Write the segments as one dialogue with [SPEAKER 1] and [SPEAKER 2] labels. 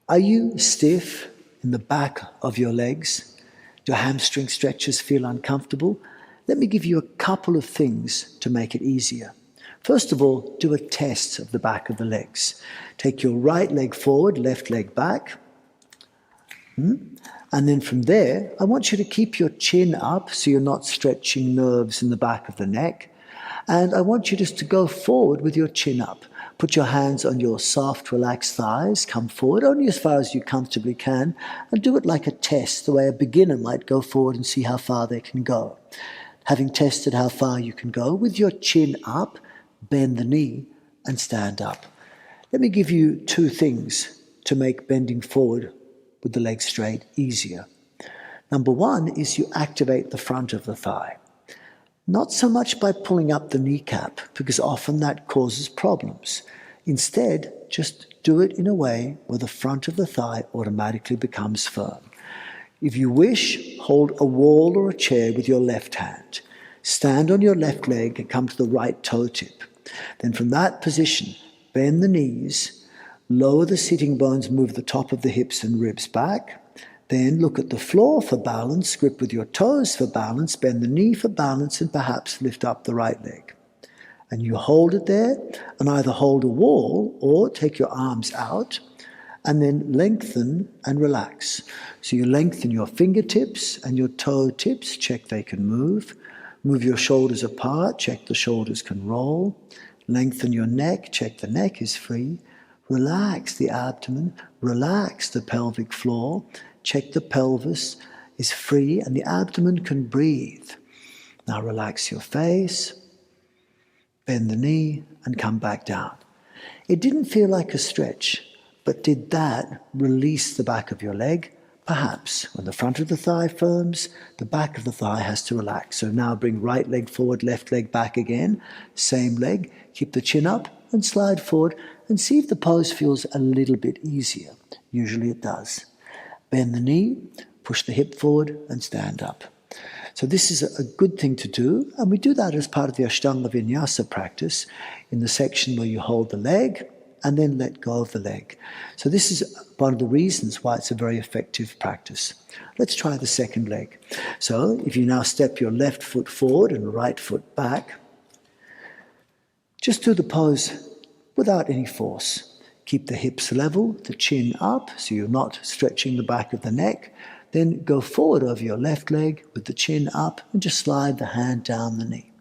[SPEAKER 1] Are you stiff in the back of your legs? Do hamstring stretches feel uncomfortable? Let me give you a couple of things to make it easier. First of all, do a test of the back of the legs. Take your right leg forward, left leg back. And then from there, I want you to keep your chin up so you're not stretching nerves in the back of the neck. And I want you just to go forward with your chin up. Put your hands on your soft, relaxed thighs. Come forward only as far as you comfortably can. And do it like a test, the way a beginner might go forward and see how far they can go. Having tested how far you can go, with your chin up, bend the knee and stand up. Let me give you two things to make bending forward with the legs straight easier. Number one is you activate the front of the thigh. Not so much by pulling up the kneecap, because often that causes problems. Instead, just do it in a way where the front of the thigh automatically becomes firm. If you wish, hold a wall or a chair with your left hand. Stand on your left leg and come to the right toe tip. Then from that position, bend the knees, lower the sitting bones, move the top of the hips and ribs back. Then look at the floor for balance, grip with your toes for balance, bend the knee for balance, and perhaps lift up the right leg. And you hold it there, and either hold a wall or take your arms out, and then lengthen and relax. So you lengthen your fingertips and your toe tips, check they can move. Move your shoulders apart, check the shoulders can roll. Lengthen your neck, check the neck is free. Relax the abdomen, relax the pelvic floor. Check the pelvis is free and the abdomen can breathe. Now relax your face, bend the knee and come back down. It didn't feel like a stretch, but did that release the back of your leg? Perhaps. When the front of the thigh firms, the back of the thigh has to relax. So now bring right leg forward, left leg back again. Same leg, keep the chin up and slide forward and see if the pose feels a little bit easier. Usually it does. Bend the knee, push the hip forward and stand up. So this is a good thing to do, and we do that as part of the Ashtanga Vinyasa practice in the section where you hold the leg and then let go of the leg. So this is one of the reasons why it's a very effective practice. Let's try the second leg. So if you now step your left foot forward and right foot back, just do the pose without any force. Keep the hips level, the chin up, so you're not stretching the back of the neck. Then go forward over your left leg with the chin up and just slide the hand down the knee.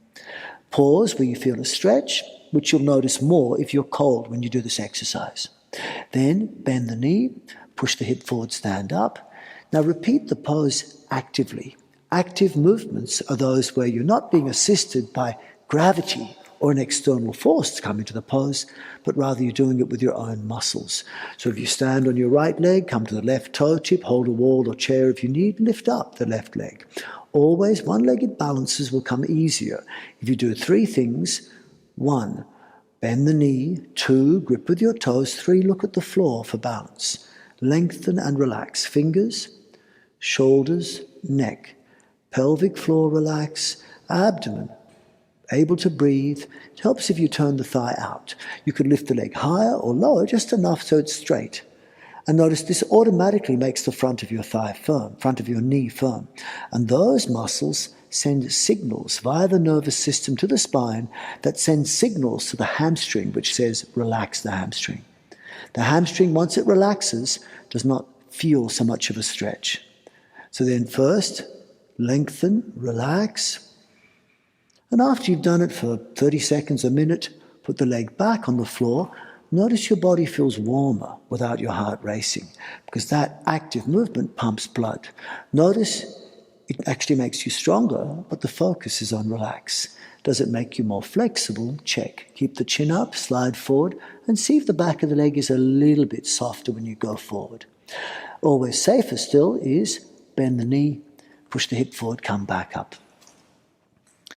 [SPEAKER 1] Pause where you feel a stretch, which you'll notice more if you're cold when you do this exercise. Then bend the knee, push the hip forward, stand up. Now repeat the pose actively. Active movements are those where you're not being assisted by gravity or an external force to come into the pose, but rather you're doing it with your own muscles. So if you stand on your right leg, come to the left toe tip, hold a wall or chair if you need, lift up the left leg. Always one-legged balances will come easier if you do three things. 1, bend the knee. 2, grip with your toes. 3, look at the floor for balance. Lengthen and relax fingers, shoulders, neck. Pelvic floor relax, abdomen. Able to breathe. It helps if you turn the thigh out. You could lift the leg higher or lower, just enough so it's straight. And notice this automatically makes the front of your thigh firm, front of your knee firm. And those muscles send signals via the nervous system to the spine that sends signals to the hamstring, which says, relax the hamstring. The hamstring, once it relaxes, does not feel so much of a stretch. So then first, lengthen, relax. And after you've done it for 30 seconds, a minute, put the leg back on the floor. Notice your body feels warmer without your heart racing, because that active movement pumps blood. Notice it actually makes you stronger, but the focus is on relax. Does it make you more flexible? Check. Keep the chin up, slide forward, and see if the back of the leg is a little bit softer when you go forward. Always safer still is bend the knee, push the hip forward, come back up.